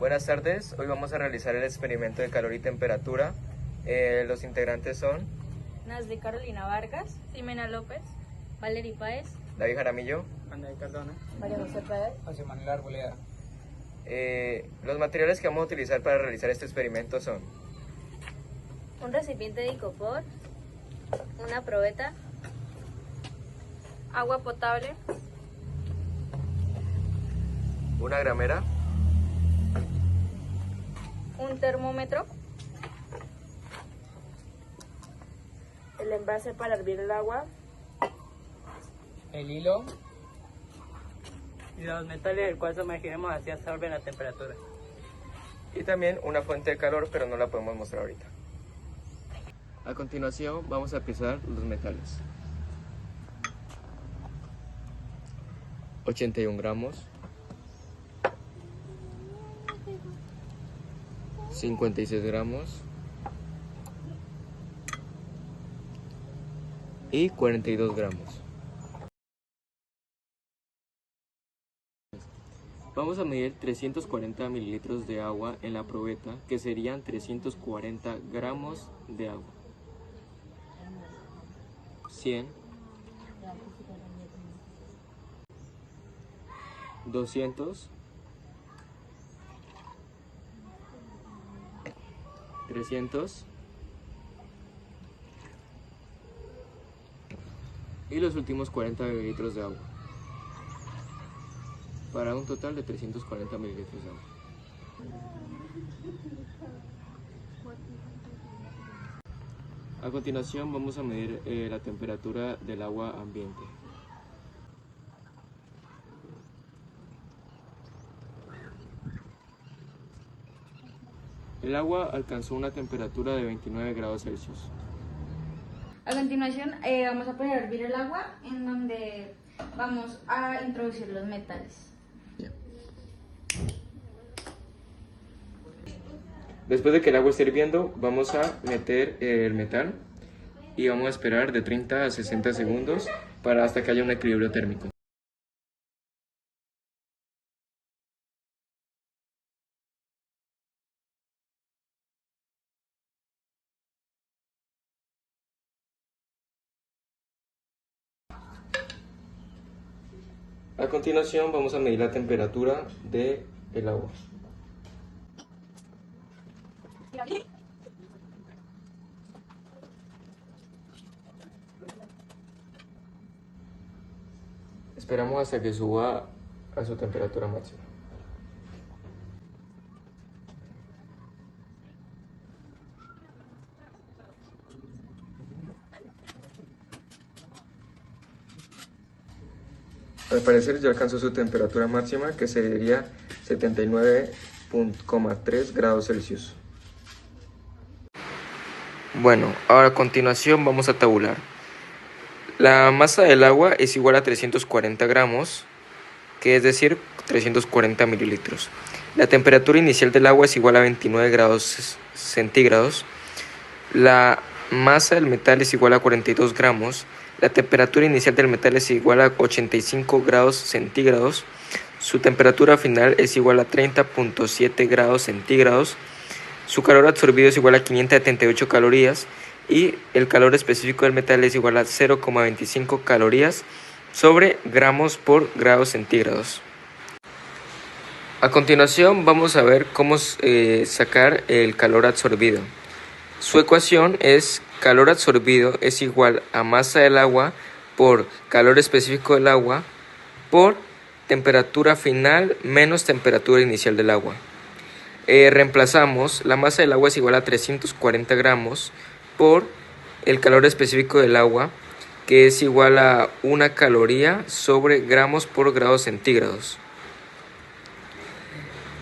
Buenas tardes, hoy vamos a realizar el experimento de calor y temperatura. Los integrantes son Nasli Carolina Vargas, Ximena López, Valery Páez, David Jaramillo. Andrés Cardona, María José Páez. José Manuel Arboleda. Los materiales que vamos a utilizar para realizar este experimento son Un recipiente de icopor, una probeta, agua potable, una gramera, un termómetro, el envase para hervir el agua, El hilo y los metales del cual sumergiremos así absorben la temperatura. y también una fuente de calor, pero no la podemos mostrar ahorita. A continuación vamos a pesar los metales. 81 gramos, 56 gramos y 42 gramos. Vamos a medir 340 mililitros de agua en la probeta, que serían 340 gramos de agua. 100, 200, 300 y los últimos 40 mililitros de agua, para un total de 340 mililitros de agua. A continuación vamos a medir la temperatura del agua ambiente. El agua alcanzó una temperatura de 29 grados Celsius. A continuación vamos a poner a hervir el agua en donde vamos a introducir los metales. Después de que el agua esté hirviendo, vamos a meter el metal y vamos a esperar de 30 a 60 segundos hasta que haya un equilibrio térmico. A continuación vamos a medir la temperatura del agua. Esperamos hasta que suba a su temperatura máxima. Al parecer ya alcanzó su temperatura máxima, que sería 79,3 grados Celsius. Bueno, ahora a continuación vamos a tabular. La masa del agua es igual a 340 gramos, que es decir, 340 mililitros. La temperatura inicial del agua es igual a 29 grados centígrados. La masa del metal es igual a 42 gramos. La temperatura inicial del metal es igual a 85 grados centígrados. Su temperatura final es igual a 30,7 grados centígrados. Su calor absorbido es igual a 578 calorías. Y el calor específico del metal es igual a 0,25 calorías sobre gramos por grados centígrados. A continuación vamos a ver cómo sacar el calor absorbido. Su ecuación es calor absorbido es igual a masa del agua por calor específico del agua por temperatura final menos temperatura inicial del agua. Reemplazamos, la masa del agua es igual a 340 gramos por el calor específico del agua, que es igual a 1 caloría sobre gramos por grados centígrados.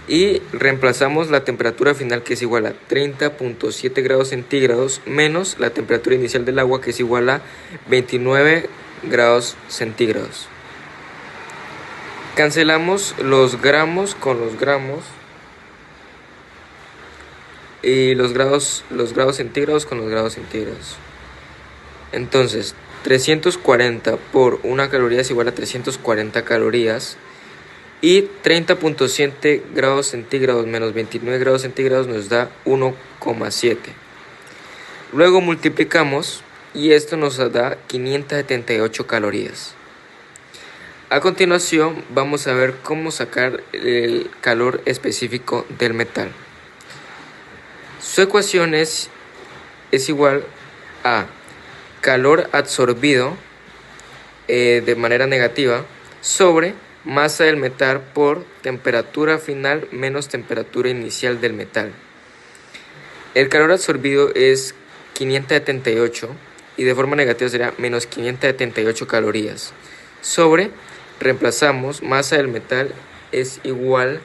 Y reemplazamos la temperatura final, que es igual a 30,7 grados centígrados menos la temperatura inicial del agua, que es igual a 29 grados centígrados. Cancelamos los gramos con los gramos y los grados centígrados con los grados centígrados. Entonces 340 por 1 caloría es igual a 340 calorías, Y 30.7 grados centígrados menos 29 grados centígrados nos da 1,7. Luego multiplicamos y esto nos da 578 calorías. A continuación vamos a ver cómo sacar el calor específico del metal. Su ecuación es igual a calor absorbido de manera negativa sobre masa del metal por temperatura final menos temperatura inicial del metal. El calor absorbido es 578 y de forma negativa será menos 578 calorías. Sobre, reemplazamos, masa del metal es igual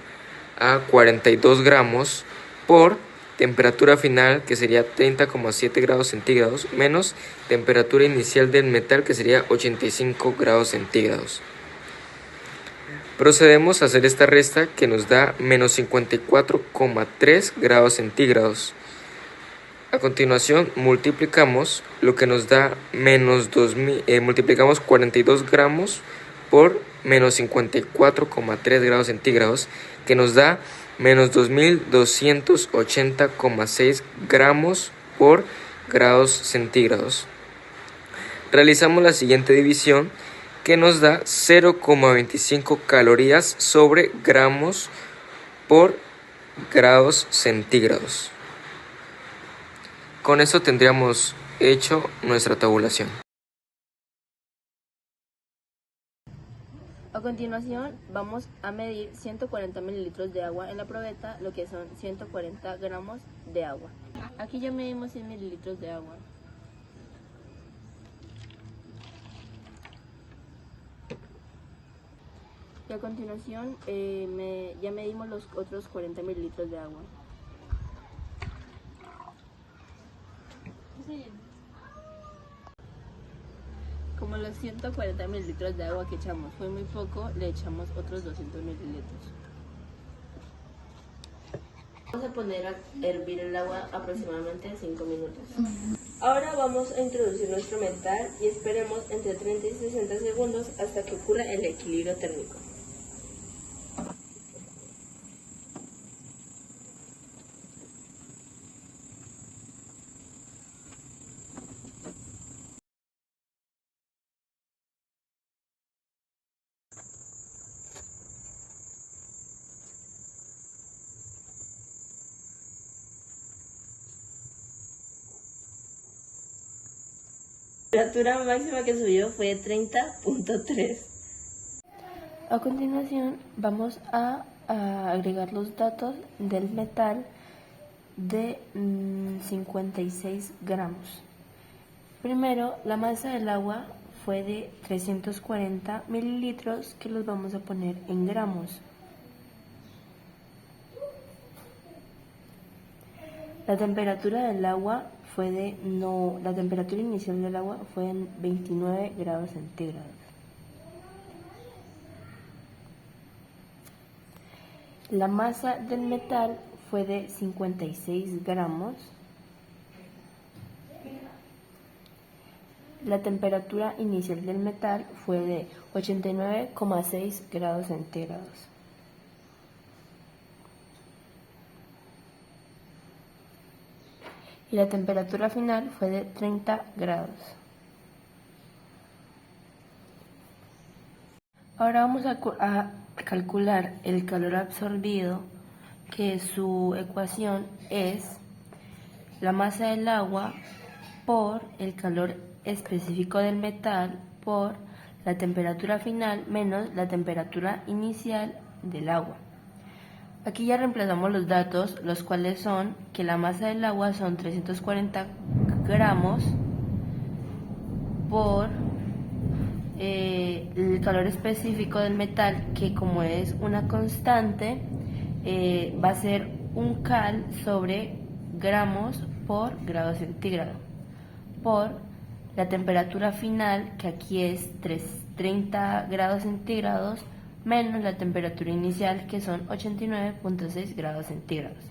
a 42 gramos por temperatura final, que sería 30,7 grados centígrados, menos temperatura inicial del metal, que sería 85 grados centígrados. Procedemos a hacer esta resta que nos da menos 54,3 grados centígrados. A continuación multiplicamos, lo que nos da menos 2000, multiplicamos 42 gramos por menos 54,3 grados centígrados, que nos da menos 2280,6 gramos por grados centígrados. Realizamos la siguiente división, que nos da 0,25 calorías sobre gramos por grados centígrados. Con eso tendríamos hecho nuestra tabulación. A continuación vamos a medir 140 mililitros de agua en la probeta, lo que son 140 gramos de agua. Aquí ya medimos 100 mililitros de agua. Y a continuación ya medimos los otros 40 mililitros de agua. Como los 140 mililitros de agua que echamos fue muy poco, le echamos otros 200 mililitros. Vamos a poner a hervir el agua aproximadamente 5 minutos. Ahora vamos a introducir nuestro metal y esperemos entre 30 y 60 segundos hasta que ocurra el equilibrio térmico. La temperatura máxima que subió fue 30.3. A continuación vamos a agregar los datos del metal de 56 gramos. Primero, la masa del agua fue de 340 mililitros, que los vamos a poner en gramos. La temperatura del agua la temperatura inicial del agua fue en 29 grados centígrados. La masa del metal fue de 56 gramos. La temperatura inicial del metal fue de 89,6 grados centígrados. Y la temperatura final fue de 30 grados. Ahora vamos a calcular el calor absorbido, que su ecuación es la masa del agua por el calor específico del metal por la temperatura final menos la temperatura inicial del agua. Aquí ya reemplazamos los datos, los cuales son que la masa del agua son 340 gramos por el calor específico del metal, que como es una constante, va a ser un cal sobre gramos por grado centígrado, por la temperatura final, que aquí es 30 grados centígrados, menos la temperatura inicial, que son 89,6 grados centígrados.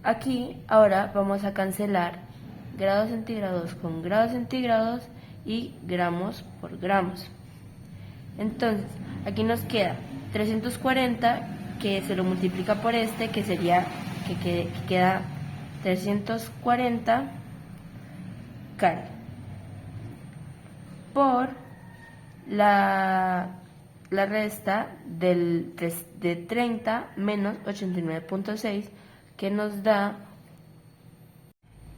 Aquí ahora vamos a cancelar grados centígrados con grados centígrados y gramos por gramos. Entonces, aquí nos queda 340 que se lo multiplica por este, que sería que queda 340 cal por la resta de 30 menos 89.6, que nos da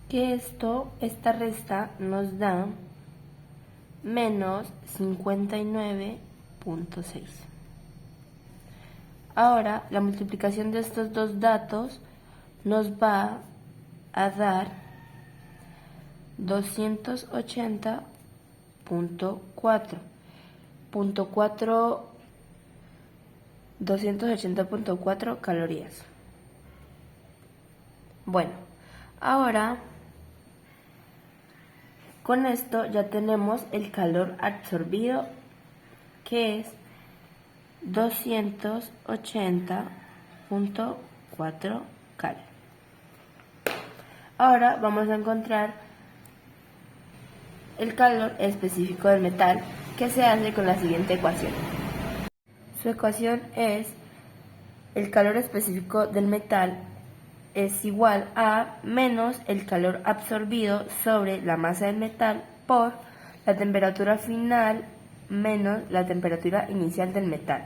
que esta resta nos da menos 59.6. Ahora la multiplicación de estos dos datos nos va a dar 280.4 calorías. Bueno, ahora con esto ya tenemos el calor absorbido, que es 280.4 cal. Ahora vamos a encontrar el calor específico del metal, que se hace con la siguiente ecuación. Su ecuación es: el calor específico del metal es igual a menos el calor absorbido sobre la masa del metal por la temperatura final menos la temperatura inicial del metal.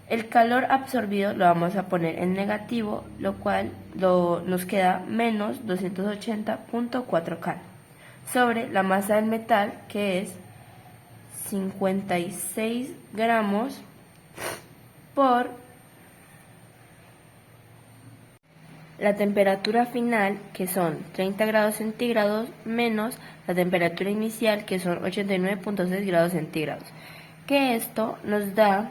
El calor absorbido lo vamos a poner en negativo, lo cual nos queda menos 280.4 cal sobre la masa del metal, que es 56 gramos por la temperatura final, que son 30 grados centígrados, menos la temperatura inicial, que son 89.6 grados centígrados, que esto nos da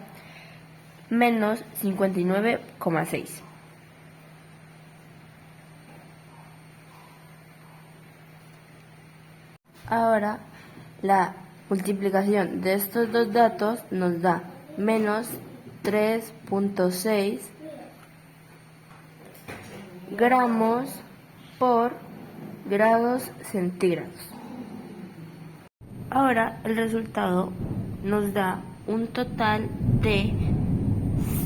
menos 59.6. Ahora la multiplicación de estos dos datos nos da menos 3.6 gramos por grados centígrados. Ahora el resultado nos da un total de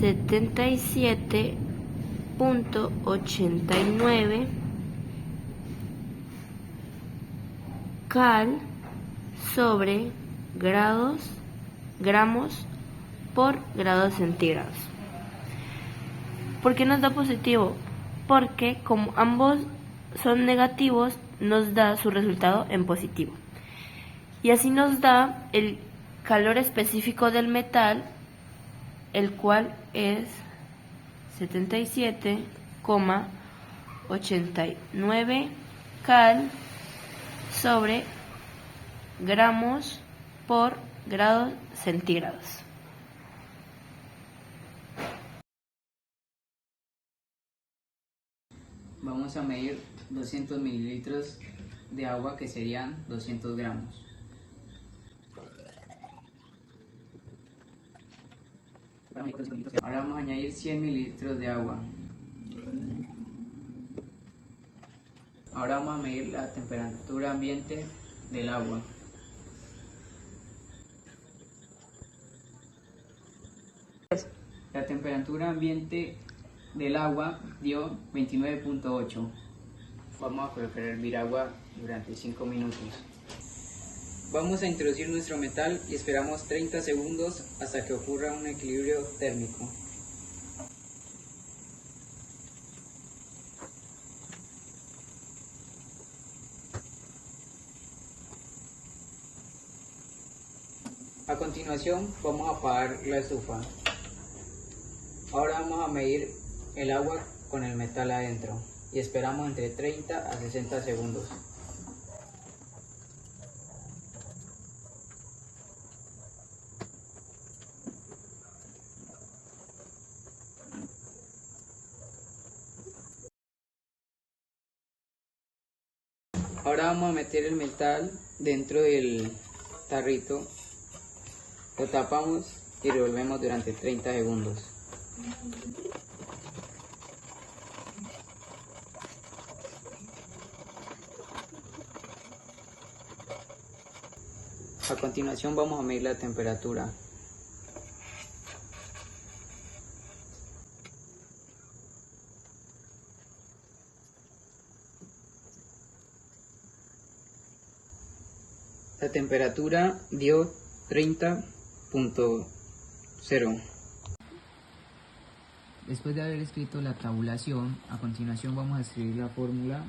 77.89 cal sobre gramos por grados centígrados. ¿Por qué nos da positivo? Porque como ambos son negativos, nos da su resultado en positivo. Y así nos da el calor específico del metal, el cual es 77,89 cal sobre gramos por grados centígrados. Vamos a medir 200 mililitros de agua, que serían 200 gramos. Ahora vamos a añadir 100 mililitros de agua. Ahora vamos a medir la temperatura ambiente del agua. La temperatura ambiente del agua dio 29.8. Vamos a colocar a hervir agua durante 5 minutos. Vamos a introducir nuestro metal y esperamos 30 segundos hasta que ocurra un equilibrio térmico. A continuación vamos a apagar la estufa. Ahora vamos a medir el agua con el metal adentro y esperamos entre 30 a 60 segundos. Ahora vamos a meter el metal dentro del tarrito, lo tapamos y revolvemos durante 30 segundos. A continuación vamos a medir la temperatura. La temperatura dio 30.0. Después de haber escrito la tabulación, a continuación vamos a escribir la fórmula.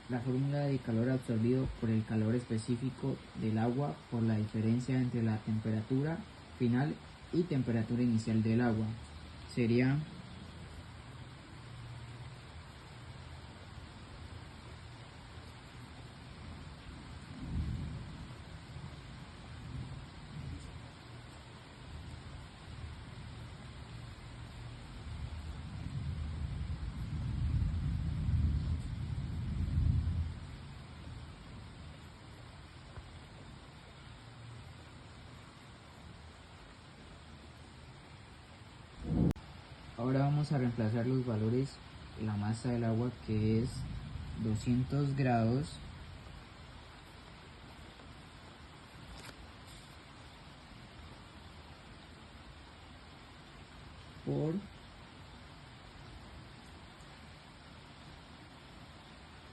La fórmula de calor absorbido por el calor específico del agua por la diferencia entre la temperatura final y temperatura inicial del agua sería Ahora vamos a reemplazar los valores de la masa del agua, que es 200 grados por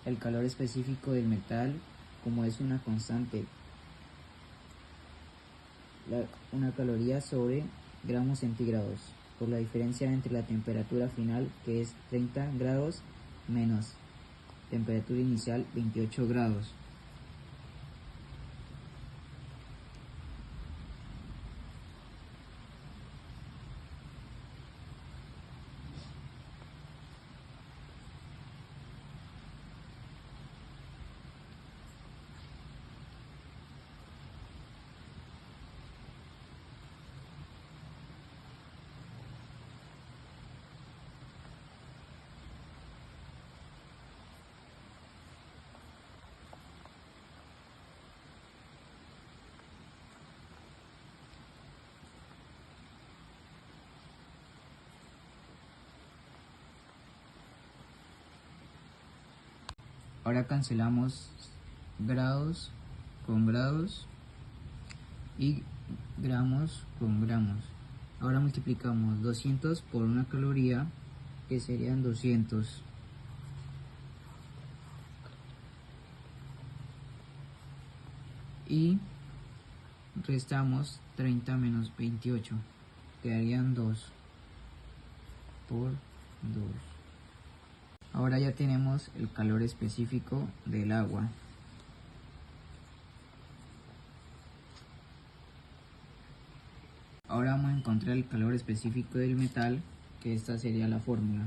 el calor específico del metal, como es una constante, una caloría sobre gramos centígrados, por la diferencia entre la temperatura final, que es 30 grados, menos temperatura inicial 28 grados. Ahora cancelamos grados con grados y gramos con gramos. Ahora multiplicamos 200 por una caloría, que serían 200. Y restamos 30 menos 28, quedarían 2 por 2. Ahora ya tenemos el calor específico del agua. Ahora vamos a encontrar el calor específico del metal, que esta sería la fórmula.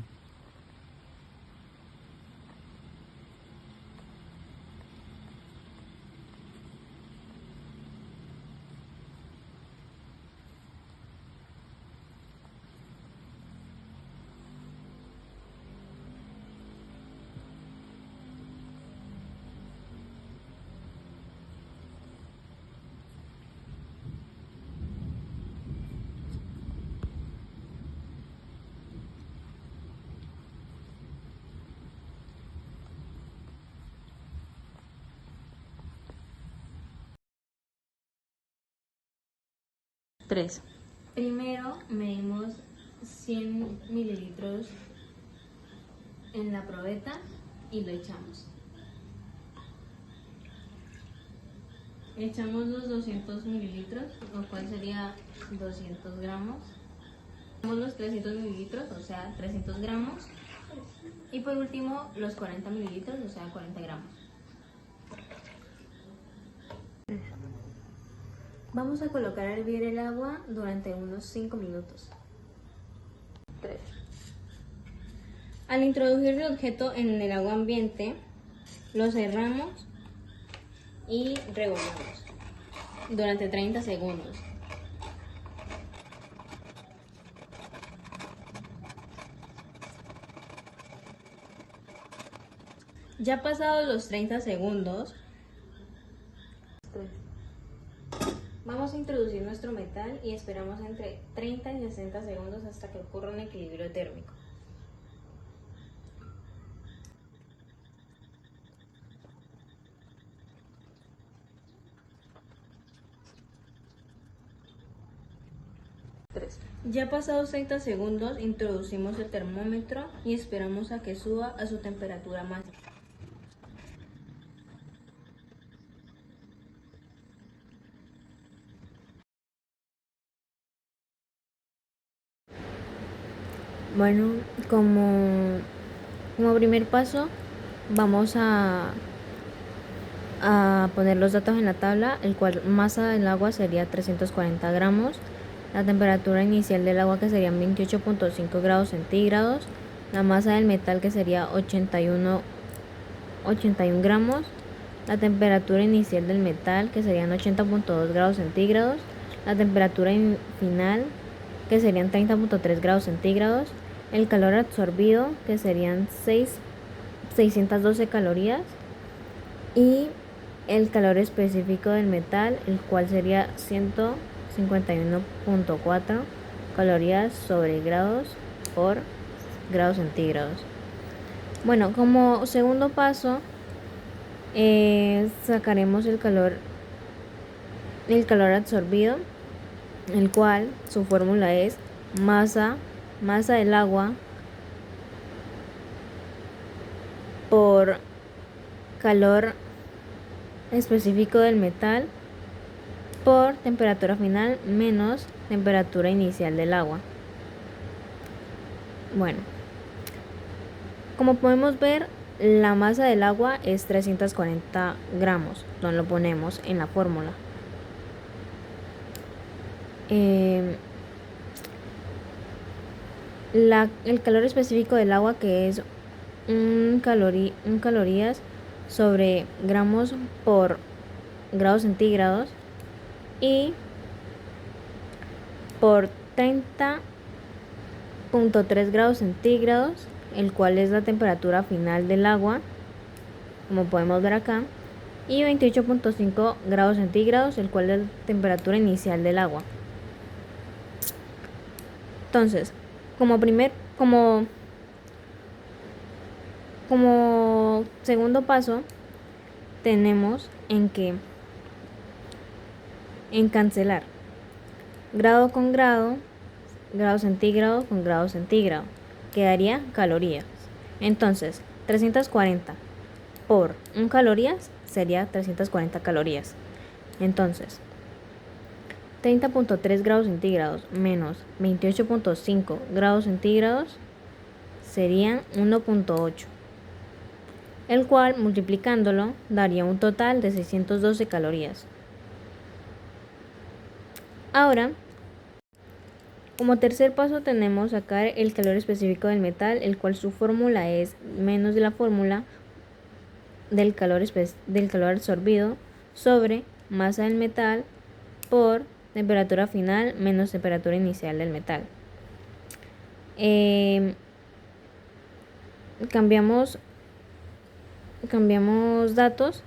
Primero medimos 100 mililitros en la probeta y lo echamos. Echamos los 200 mililitros, lo cual sería 200 gramos. Echamos los 300 mililitros, o sea 300 gramos. Y por último los 40 mililitros, o sea 40 gramos. Vamos a colocar a hervir el agua durante unos 5 minutos. 3. Al introducir el objeto en el agua ambiente, lo cerramos y revolvemos durante 30 segundos. Ya pasados los 30 segundos, vamos a introducir nuestro metal y esperamos entre 30 y 60 segundos hasta que ocurra un equilibrio térmico. Ya pasados 30 segundos, introducimos el termómetro y esperamos a que suba a su temperatura máxima. Bueno, como primer paso vamos a poner los datos en la tabla, el cual masa del agua sería 340 gramos, la temperatura inicial del agua que serían 28.5 grados centígrados, la masa del metal que sería 81 gramos, la temperatura inicial del metal que serían 80.2 grados centígrados, la temperatura final que serían 30.3 grados centígrados, el calor absorbido que serían 612 calorías y el calor específico del metal, el cual sería 151.4 calorías sobre grados por grados centígrados. Bueno, como segundo paso sacaremos el calor absorbido, el cual su fórmula es masa del agua por calor específico del metal por temperatura final menos temperatura inicial del agua. Bueno, como podemos ver, la masa del agua es 340 gramos, entonces lo ponemos en la fórmula. El calor específico del agua, que es un calorías sobre gramos por grados centígrados, y por 30.3 grados centígrados, el cual es la temperatura final del agua, como podemos ver acá, y 28.5 grados centígrados, el cual es la temperatura inicial del agua. Entonces, como segundo paso, tenemos en cancelar grado con grado, grado centígrado con grado centígrado, quedaría calorías. Entonces, 340 por 1 calorías sería 340 calorías. Entonces, 30.3 grados centígrados menos 28.5 grados centígrados serían 1.8, el cual multiplicándolo daría un total de 612 calorías. Ahora, como tercer paso tenemos sacar el calor específico del metal, el cual su fórmula es menos de la fórmula del calor absorbido sobre masa del metal por temperatura final menos temperatura inicial del metal. Cambiamos datos,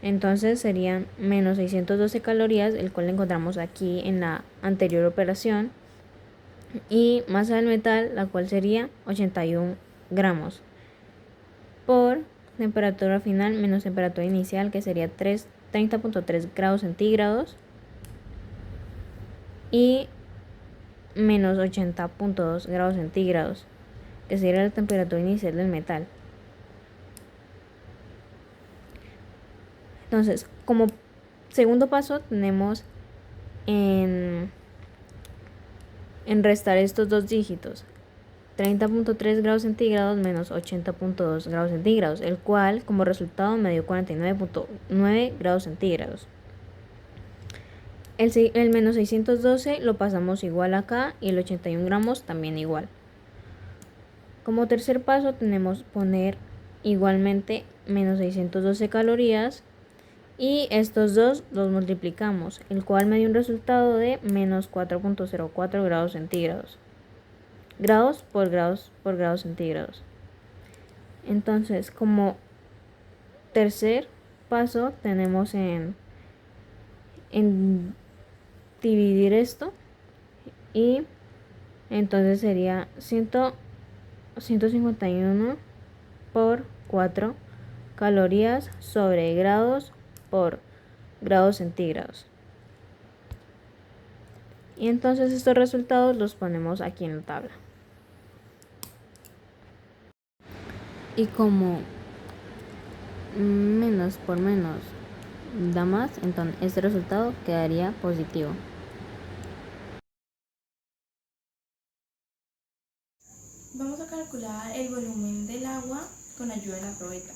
entonces serían menos 612 calorías, el cual encontramos aquí en la anterior operación, y masa del metal, la cual sería 81 gramos por temperatura final menos temperatura inicial, que sería 30.3 grados centígrados, y menos 80.2 grados centígrados, que sería la temperatura inicial del metal. Entonces, como segundo paso tenemos en restar estos dos dígitos, 30.3 grados centígrados menos 80.2 grados centígrados, el cual como resultado me dio 49.9 grados centígrados. El menos 612 lo pasamos igual acá, y el 81 gramos también igual. Como tercer paso tenemos poner igualmente menos 612 calorías, y estos dos los multiplicamos, el cual me dio un resultado de menos 4.04 grados centígrados. Grados por grados centígrados. Entonces, como tercer paso tenemos en dividir esto, y entonces sería 151 por 4 calorías sobre grados por grados centígrados. Y entonces estos resultados los ponemos aquí en la tabla. Y como menos por menos da más, entonces este resultado quedaría positivo. calcular el volumen del agua con ayuda de la probeta.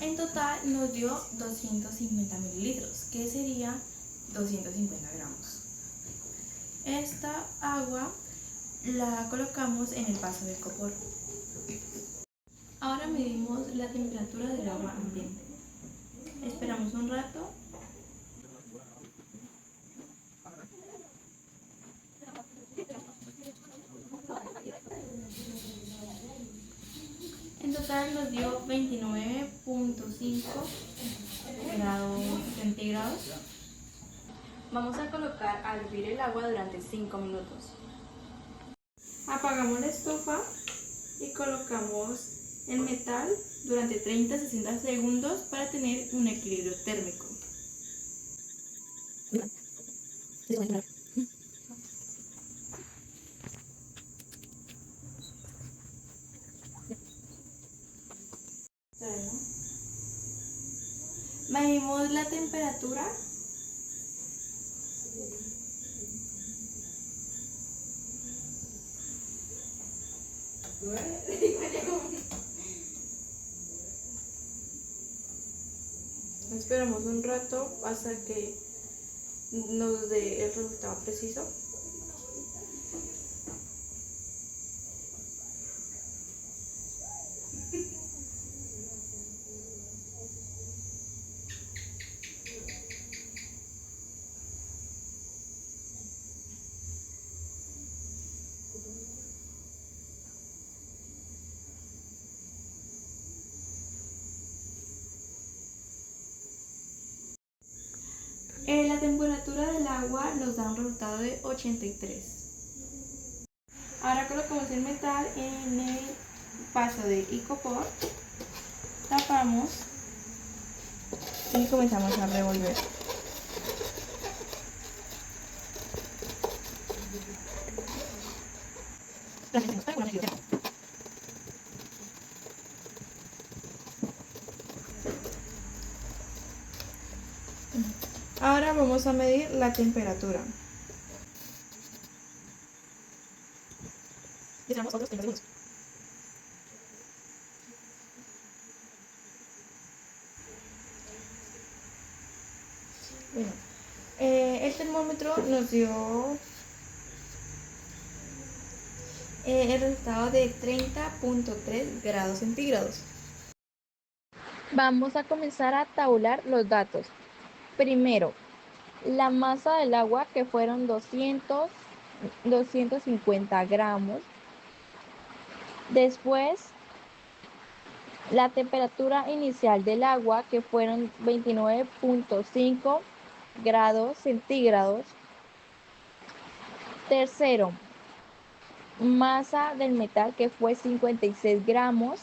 En total nos dio 250 mililitros, que sería 250 gramos. Esta agua la colocamos en el vaso de copor. Ahora medimos la temperatura del agua ambiente. Esperamos un rato. En total nos dio 29.5 grados centígrados. Vamos a colocar a hervir el agua durante 5 minutos. Apagamos la estufa y colocamos el metal durante 30-60 segundos para tener un equilibrio térmico. Medimos la temperatura. Esperamos un rato hasta que nos dé el resultado preciso. La temperatura del agua nos da un resultado de 83. Ahora colocamos el metal en el vaso de icopor, tapamos y comenzamos a revolver. Ahora vamos a medir la temperatura. Esperamos otros 30 segundos. Bueno, el termómetro nos dio el resultado de 30.3 grados centígrados. Vamos a comenzar a tabular los datos. Primero, la masa del agua, que fueron 250 gramos. Después, la temperatura inicial del agua, que fueron 29.5 grados centígrados. Tercero, masa del metal, que fue 56 gramos.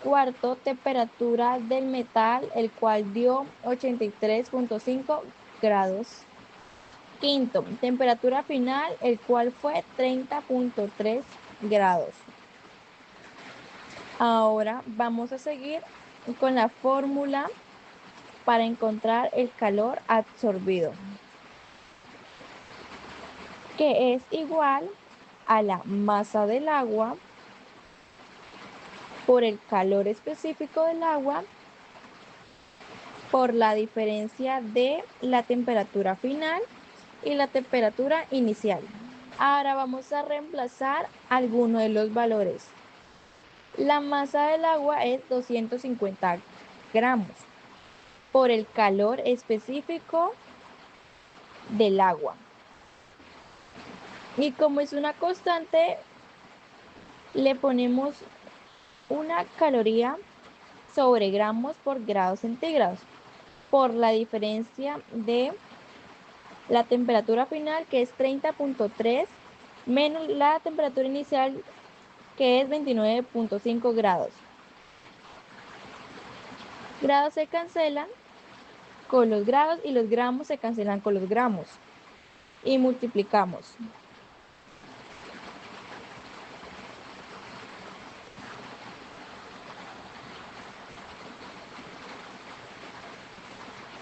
Cuarto, temperatura del metal, el cual dio 83.5 grados. Quinto, temperatura final, el cual fue 30.3 grados. Ahora vamos a seguir con la fórmula para encontrar el calor absorbido, que es igual a la masa del agua por el calor específico del agua por la diferencia de la temperatura final y la temperatura inicial. Ahora vamos a reemplazar algunos de los valores. La masa del agua es 250 gramos por el calor específico del agua. Y como es una constante, le ponemos una caloría sobre gramos por grados centígrados por la diferencia de la temperatura final, que es 30.3, menos la temperatura inicial, que es 29.5 grados. Grados se cancelan con los grados y los gramos se cancelan con los gramos. Y multiplicamos.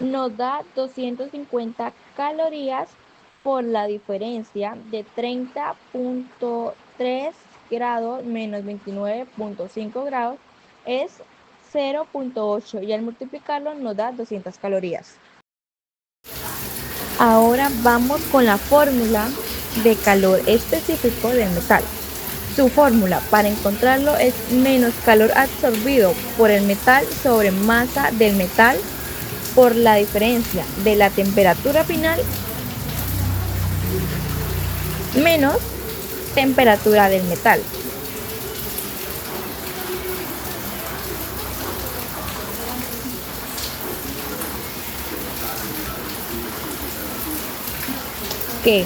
nos da 250 calorías por la diferencia de 30.3 grados menos 29.5 grados es 0.8 y al multiplicarlo nos da 200 calorías. Ahora vamos con la fórmula de calor específico del metal. Su fórmula para encontrarlo es menos calor absorbido por el metal sobre masa del metal por la diferencia de la temperatura final menos temperatura del metal. Que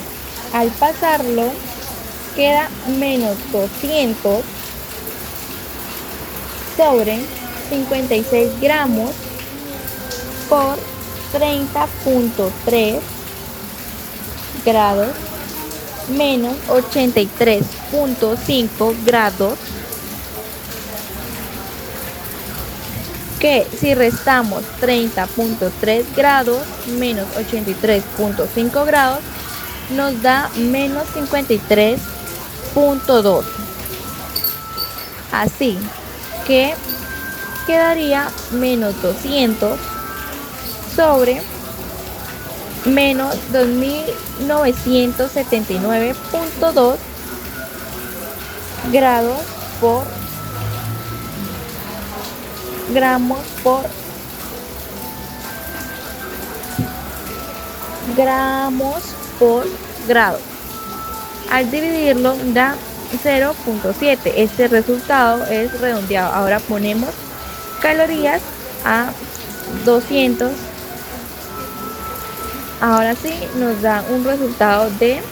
al pasarlo queda menos 200 sobre 56 gramos por 30.3 grados menos 83.5 grados, que si restamos 30.3 grados menos 83.5 grados nos da menos 53.2. Así que quedaría menos 200 sobre menos 2979.2 grados por gramos por grado. Al dividirlo da 0.7. Este resultado es redondeado. Ahora ponemos calorías a 200. Ahora sí nos da un resultado de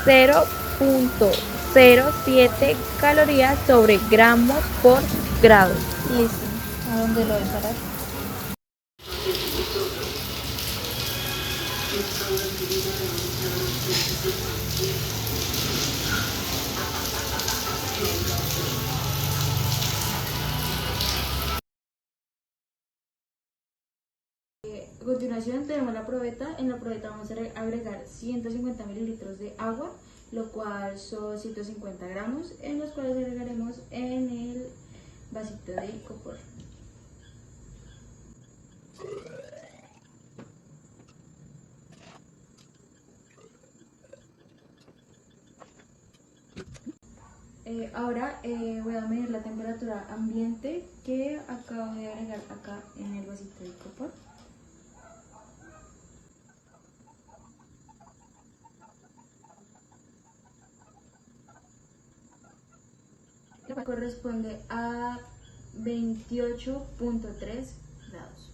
0.07 calorías sobre gramos por grado. Listo. ¿A dónde lo dejarás? A continuación tenemos la probeta. En la probeta vamos a agregar 150 mililitros de agua, lo cual son 150 gramos, en los cuales agregaremos en el vasito de icopor. Ahora voy a medir la temperatura ambiente que acabo de agregar acá en el vasito de icopor. Corresponde a 28.3 grados.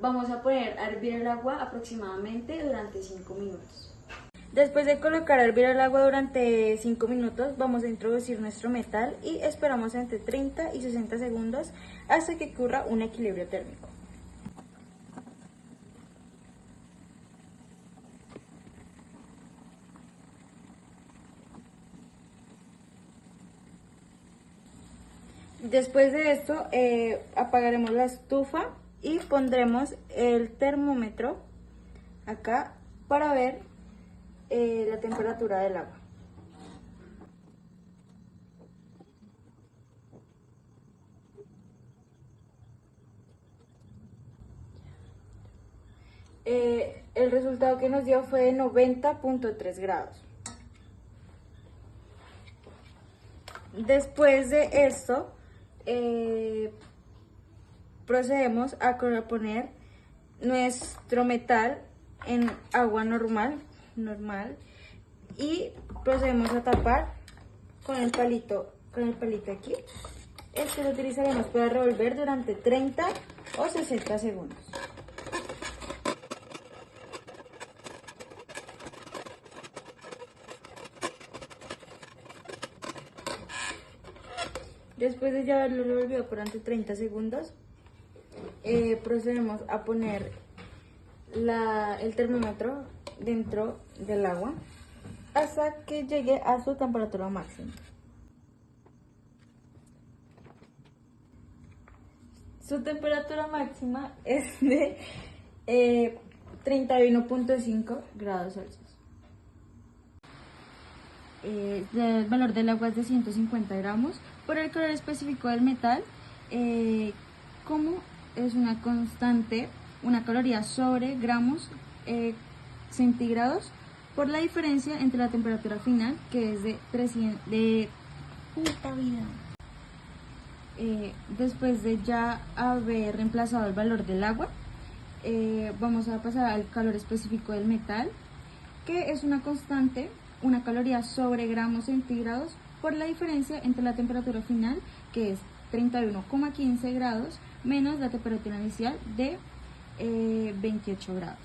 Vamos a poner a hervir el agua aproximadamente durante 5 minutos. Después de colocar a hervir el agua durante 5 minutos, vamos a introducir nuestro metal y esperamos entre 30 y 60 segundos hasta que ocurra un equilibrio térmico. Después de esto, apagaremos la estufa y pondremos el termómetro acá para ver la temperatura del agua. El resultado que nos dio fue de 90.3 grados. Después de esto, procedemos a poner nuestro metal en agua normal y procedemos a tapar con el palito aquí. Este lo utilizaremos para revolver durante 30 o 60 segundos. Después de ya haberlo revolvido durante 30 segundos, procedemos a poner el termómetro dentro del agua hasta que llegue a su temperatura máxima. Su temperatura máxima es de 31.5 grados Celsius. El valor del agua es de 150 gramos. Por el color específico del metal, como es una constante, una caloría sobre gramos centígrados, por la diferencia entre la temperatura final, que es de 300 de puta vida. Después de ya haber reemplazado el valor del agua, vamos a pasar al calor específico del metal, que es una constante, una caloría sobre gramos centígrados, por la diferencia entre la temperatura final, que es 31,15 grados, menos la temperatura inicial de 28 grados.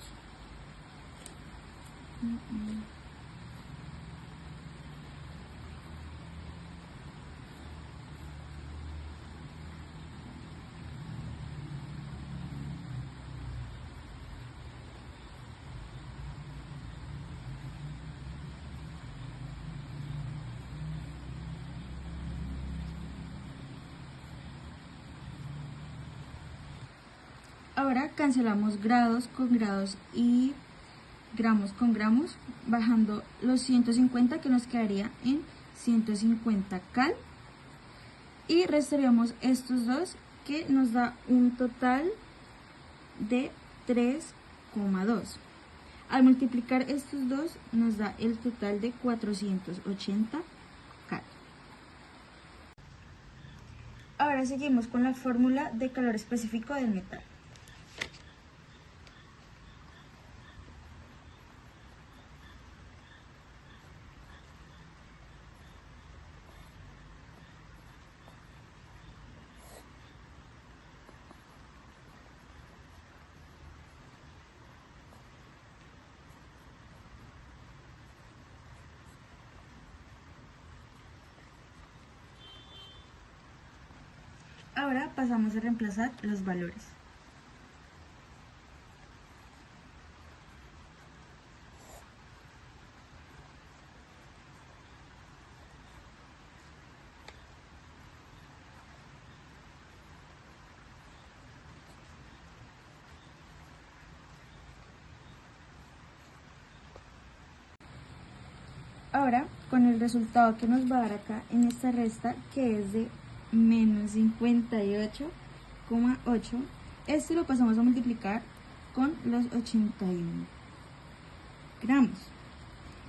Ahora cancelamos grados con grados y gramos con gramos, bajando los 150, que nos quedaría en 150 cal, y restaríamos estos dos, que nos da un total de 3,2. Al multiplicar estos dos nos da el total de 480 cal. Ahora seguimos con la fórmula de calor específico del metal. Ahora pasamos a reemplazar los valores. Ahora, con el resultado que nos va a dar acá en esta resta, que es de menos 58,8, este lo pasamos a multiplicar con los 81 gramos.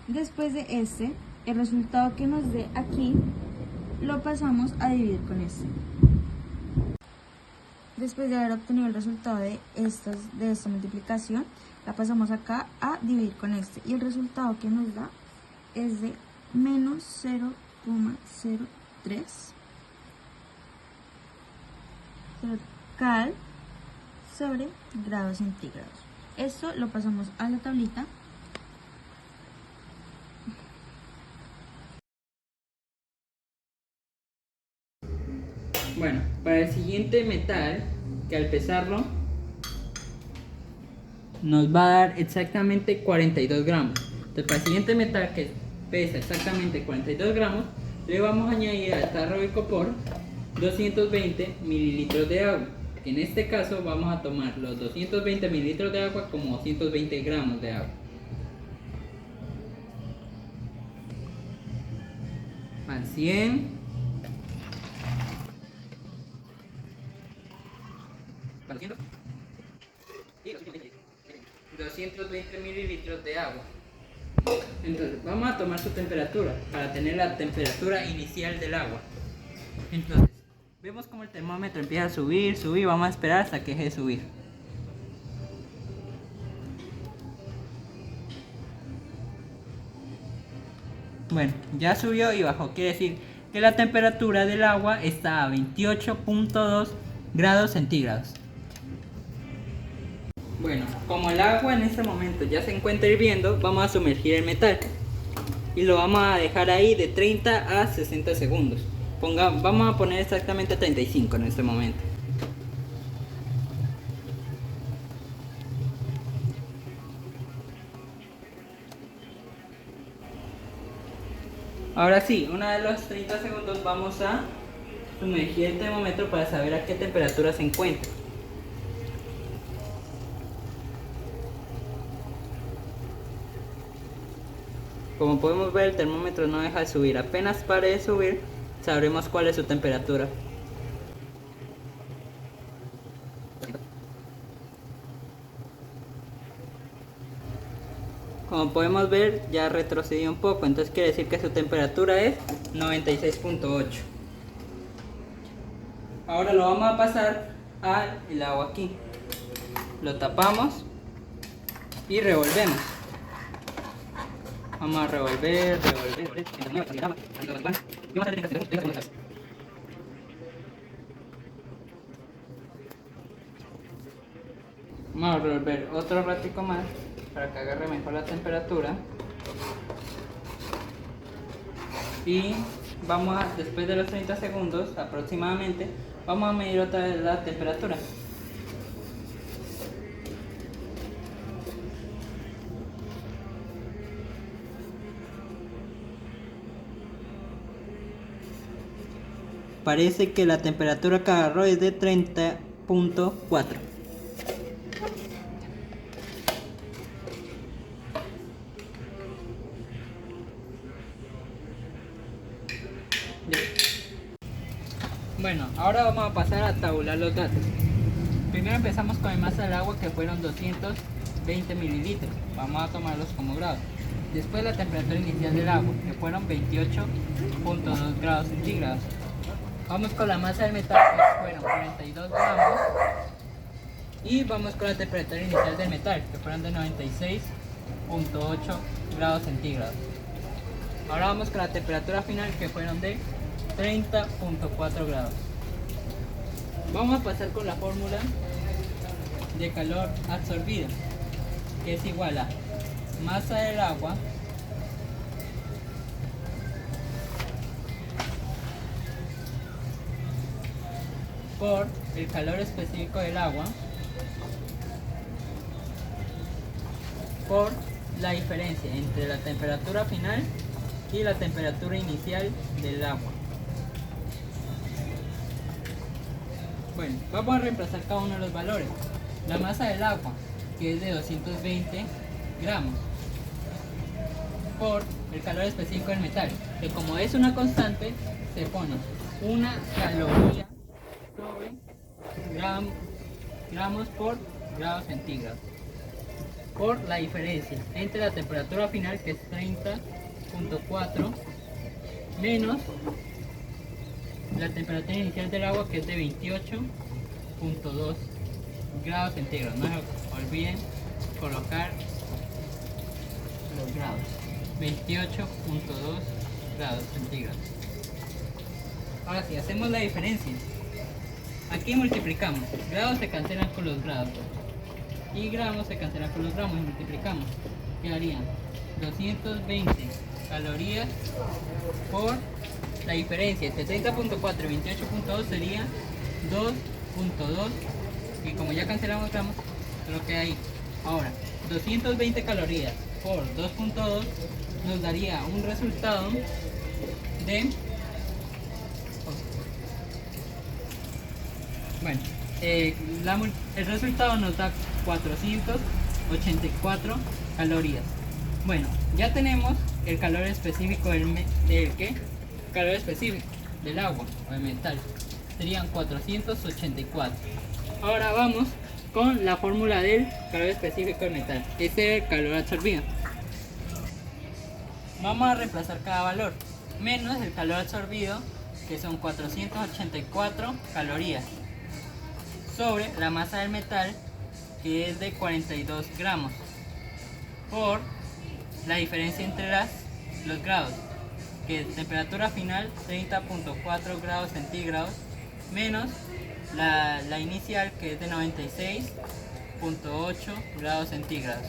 Después de este, el resultado que nos dé aquí lo pasamos a dividir con este. Después de haber obtenido el resultado de esta multiplicación, la pasamos acá a dividir con este, y el resultado que nos da es de menos 0,03 cal sobre grados centígrados. Esto lo pasamos a la tablita. Bueno, para el siguiente metal, que al pesarlo nos va a dar exactamente 42 gramos. Entonces, para el siguiente metal, que pesa exactamente 42 gramos, le vamos a añadir al tarro de copor 220 mililitros de agua. En este caso vamos a tomar los 220 mililitros de agua como 220 gramos de agua. Van 100. Van 200. Y 220 mililitros de agua. Entonces vamos a tomar su temperatura para tener la temperatura inicial del agua. Entonces vemos como el termómetro empieza a subir, vamos a esperar hasta que deje de subir. Bueno, ya subió y bajó, quiere decir que la temperatura del agua está a 28.2 grados centígrados. Bueno, como el agua en este momento ya se encuentra hirviendo, vamos a sumergir el metal y lo vamos a dejar ahí de 30 a 60 segundos. Vamos a poner exactamente 35 en este momento. Ahora sí, una de los 30 segundos vamos a sumergir el termómetro para saber a qué temperatura se encuentra. Como podemos ver, el termómetro no deja de subir. Apenas pare de subir, sabremos cuál es su temperatura. Como podemos ver, ya retrocedió un poco, entonces quiere decir que su temperatura es 96.8. Ahora lo vamos a pasar al agua aquí. Lo tapamos y revolvemos. Vamos a revolver. Vamos a revolver otro ratico más para que agarre mejor la temperatura. Y vamos a, después de los 30 segundos aproximadamente, vamos a medir otra vez la temperatura. Parece que la temperatura que agarró es de 30.4. Bueno, ahora vamos a pasar a tabular los datos. Primero empezamos con el masa del agua, que fueron 220 mililitros. Vamos a tomarlos como grados. Después la temperatura inicial del agua, que fueron 28.2 grados centígrados. Vamos con la masa del metal, que fueron 42 gramos. Y vamos con la temperatura inicial del metal, que fueron de 96.8 grados centígrados. Ahora vamos con la temperatura final, que fueron de 30.4 grados. Vamos a pasar con la fórmula de calor absorbido, que es igual a masa del agua por el calor específico del agua por la diferencia entre la temperatura final y la temperatura inicial del agua. Bueno, vamos a reemplazar cada uno de los valores. La masa del agua, que es de 220 gramos, por el calor específico del metal, que como es una constante, se pone una caloría sobre gramos por grados centígrados, por la diferencia entre la temperatura final, que es 30.4, menos la temperatura inicial del agua, que es de 28.2 grados centígrados. No se olviden colocar los grados. 28.2 grados centígrados. Ahora sí, hacemos la diferencia. Aquí multiplicamos. Grados se cancelan con los grados. Y gramos se cancelan con los gramos y multiplicamos. Quedarían 220 calorías por la diferencia entre 30.4 y 28.2 sería 2.2, y como ya cancelamos gramos, lo que hay ahora, 220 calorías por 2.2 nos daría un resultado de, bueno, el resultado nos da 484 calorías. Bueno, ya tenemos el calor específico calor específico del agua o del metal. Serían 484. Ahora vamos con la fórmula del calor específico del metal. Este es el calor absorbido. Vamos a reemplazar cada valor. Menos el calor absorbido, que son 484 calorías. Sobre la masa del metal, que es de 42 gramos. Por la diferencia entre los grados, que es temperatura final 30.4 grados centígrados, menos la inicial, que es de 96.8 grados centígrados.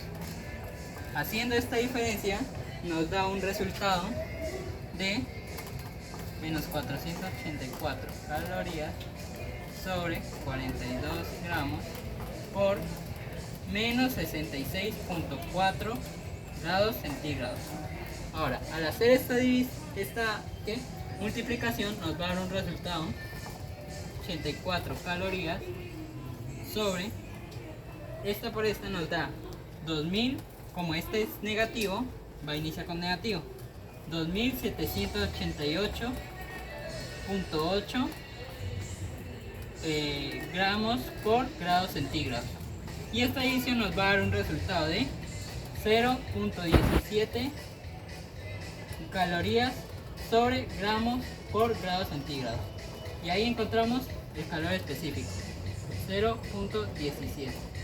Haciendo esta diferencia nos da un resultado de menos 484 calorías sobre 42 gramos por menos 66.4 grados centígrados. Ahora, al hacer esta multiplicación nos va a dar un resultado 684 calorías sobre esta por esta nos da 2000, como este es negativo, va a iniciar con negativo, 2788.8 gramos por grado centígrado. Y esta división nos va a dar un resultado de 0.17 calorías sobre gramos por grado centígrado. Y ahí encontramos el calor específico, 0.17.